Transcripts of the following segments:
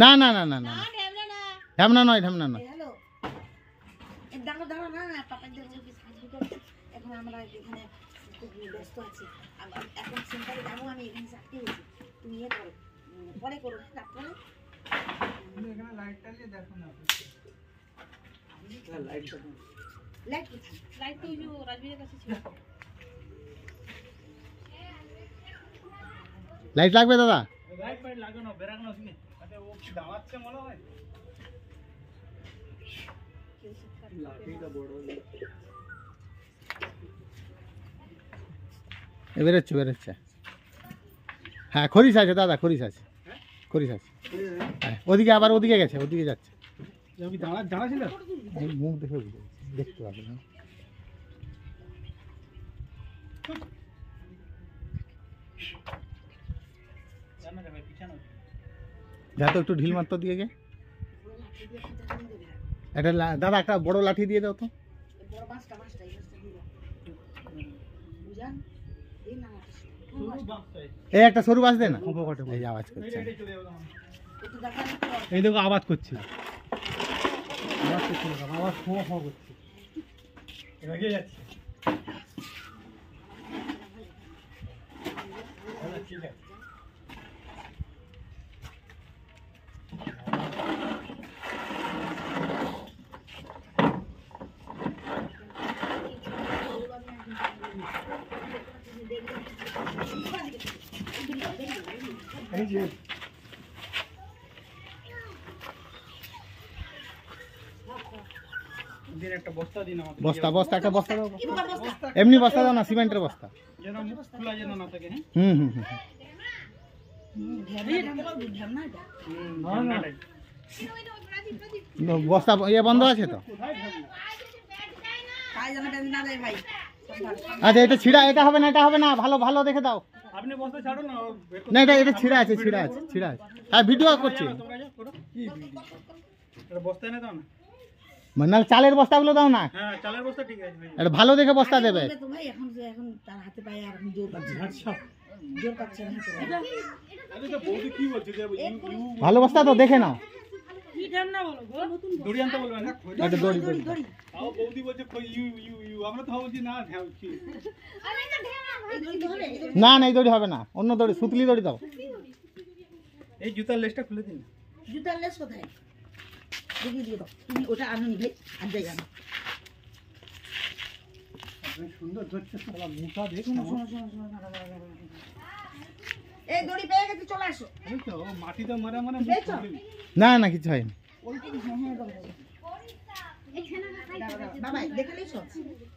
না না না না না ঢ্যামনা নয় ঢ্যামনা নয়। এখন আমরা এখানে খুব ব্যস্ত আছি, এখন সেন্টারে যাবো আমি, এখানে চাকরি হয়েছি, তুমি ইয়ে করো, পরে করো রাত্রে। এখানে লাইটটা নিয়ে দেখো না, লাইটটা লাইট কোথায়? লাইট তো রাজবীরের কাছে ছিল। লাইট লাগবে দাদা? লাইট ফাইট লাগানো বেরানো আছে না, আরে ও কি দাঁড়াচ্ছে মনে হয়। লাঠিটা বড় বেরোচ্ছে বেরোচ্ছে। হ্যাঁ খরিস আছে দাদা, খরিস আছে, খরিস আছে। হ্যাঁ ওদিকে আবার ওদিকে গেছে, ওদিকে যাচ্ছে। আমি দাঁড়া ছিল, মুখ দেখে দেখতে পাবে না। যা তো একটু ঢিল মারতো দিয়ে গে। একটা দাদা একটা বড় লাঠি দিয়ে দাও তো। এই একটা সরু বাস দে না, এই যে আওয়াজ করছে। এই দেখো আওয়াজ করছে, আওয়াজ ফো ফো করছে, রেগে যাচ্ছে। ঠিক আছে এই যে দিন একটা বস্তা দিন আমাকে, বস্তা বস্তা একটা বস্তা দাও। এমনি বস্তা দাও না, সিমেন্টের বস্তা, যেন মুখ খোলা যেন না থাকে। হুম হুম হুম। বস্তা ইয়ে বন্ধ আছে তো? আচ্ছা এটা ছিঁড়া, এটা হবে না, এটা হবে না, ভালো ভালো দেখে দাও। আপনি বস্তা ছাড়ুন না, না এটা এটা ছিঁড়া আছে, ছিঁড়া আছে, ছিঁড়া আছে। হ্যাঁ ভিডিও করছি। বস্তা এনে দাও না, মানে চালের বস্তাগুলো দাও না। হ্যাঁ চালের বস্তা ঠিক আছে। এটা ভালো দেখে বস্তা দেবে। এখন তার হাতে পায়ে আর জোর পাচ্ছে না, জোর পাচ্ছে না। ভালো বস্তা তো দেখে নাও। দড়ি আনতে বলবেন না, একটা দড়ি দড়ি। তাও বৌদি বলছে ইউ ইউ ইউ, আমরা তো বলছি না ঢাউছি। না না এই দড়ি হবে না, অন্য দড়ি, সুতলি দড়ি দাও। এই জুতার লেসটা খুলে দিন। জুতার লেস কোথায়? দেখি দিয়ে দাও, তুমি ওটা আনো নিবে আর যাই আনো। আপনি সুন্দর ধরছে, সালা মুখা দেখ। এই দড়ি পেয়ে গেছে, চলে আসো। এই তো মাটিতে মারা মানে না না কিছু হয়নি। বাবা দেখে নিছো?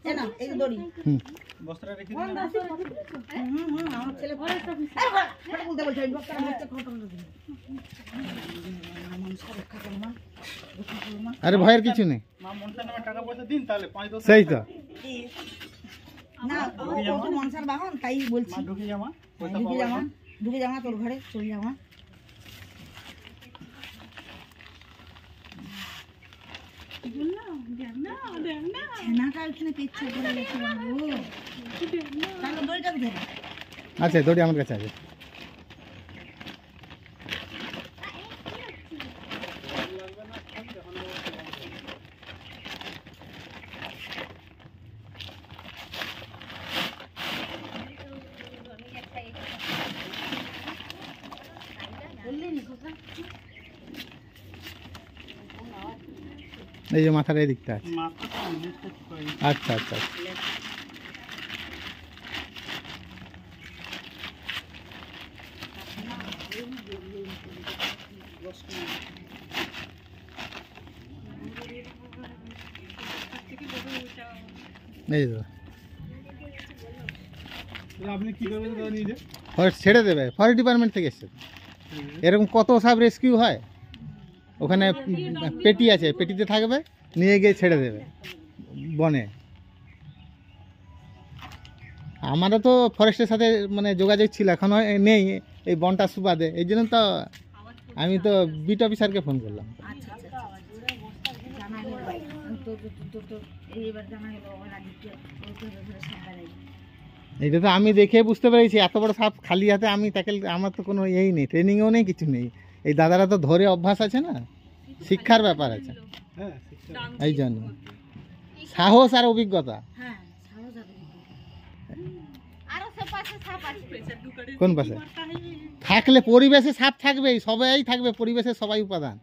এই নাও এই দড়ি। বস্তাটা রেখে দিন। আমার ছেলে কথা বলতে বলছে, আমি বস্তাটা বলতে খতম করে দিই। মানুষ রক্ষা করো মা, রক্ষা করো মা। আরে ভয়ের কিছু নেই। মা মনসার নামে টাকা পয়সা দিন, তাহলে 5-10। সেই তো না ও তো মনসার বাহন, তাই বলছি। মা ঢুকে যামা, ঢুকে যাওয়া, ঢুকে যাওয়া তোর ঘরে, চলে যাওয়া। ছানাটা ওখানে পেচ্ছা করে রেখে বাবু, তাহলে দড়িটা ধরে। আচ্ছা দড়ি আমার কাছে আছে। এই যে মাথার এই দিকটা আছে। আচ্ছা আচ্ছা এই তো আপনি কি করবেন দাদা নিজে? ফরেস্ট ছেড়ে দেবে, ফরেস্ট ডিপার্টমেন্ট থেকে এসছে। এরকম কত সব রেস্কিউ হয়, ওখানে পেটি আছে, পেটিতে থাকবে, নিয়ে গিয়ে ছেড়ে দেবে বনে। আমারও তো ফরেস্টের সাথে মানে যোগাযোগ ছিল, এখন নেই এই বনটা সুবাদে, এই জন্য তো আমি তো বিট অফিসারকে ফোন করলাম। আচ্ছা আচ্ছা জানা গেল তো এইবার জানা গেল ওরা দিকে ওই ধরে ধরে সাঁতারে এটা তো আমি দেখে বুঝতে পেরেছি, এত বড় সাপ খালি হাতে আমি ট্যাকেল, আমার তো কোনো এই নেই, ট্রেনিংও নেই, কিছু নেই। এই দাদারা তো ধরে অভ্যাস আছে না, শিক্ষার ব্যাপার আছে, হ্যাঁ এই জন্য সাহস আর অভিজ্ঞতা। হ্যাঁ সাহস হবে। আরো সব পাশে সাপ আছে। কোন পাশে থাকলে পরিবেশে সাপ থাকবেই, সবাই থাকবে, পরিবেশের সবাই উপাদান।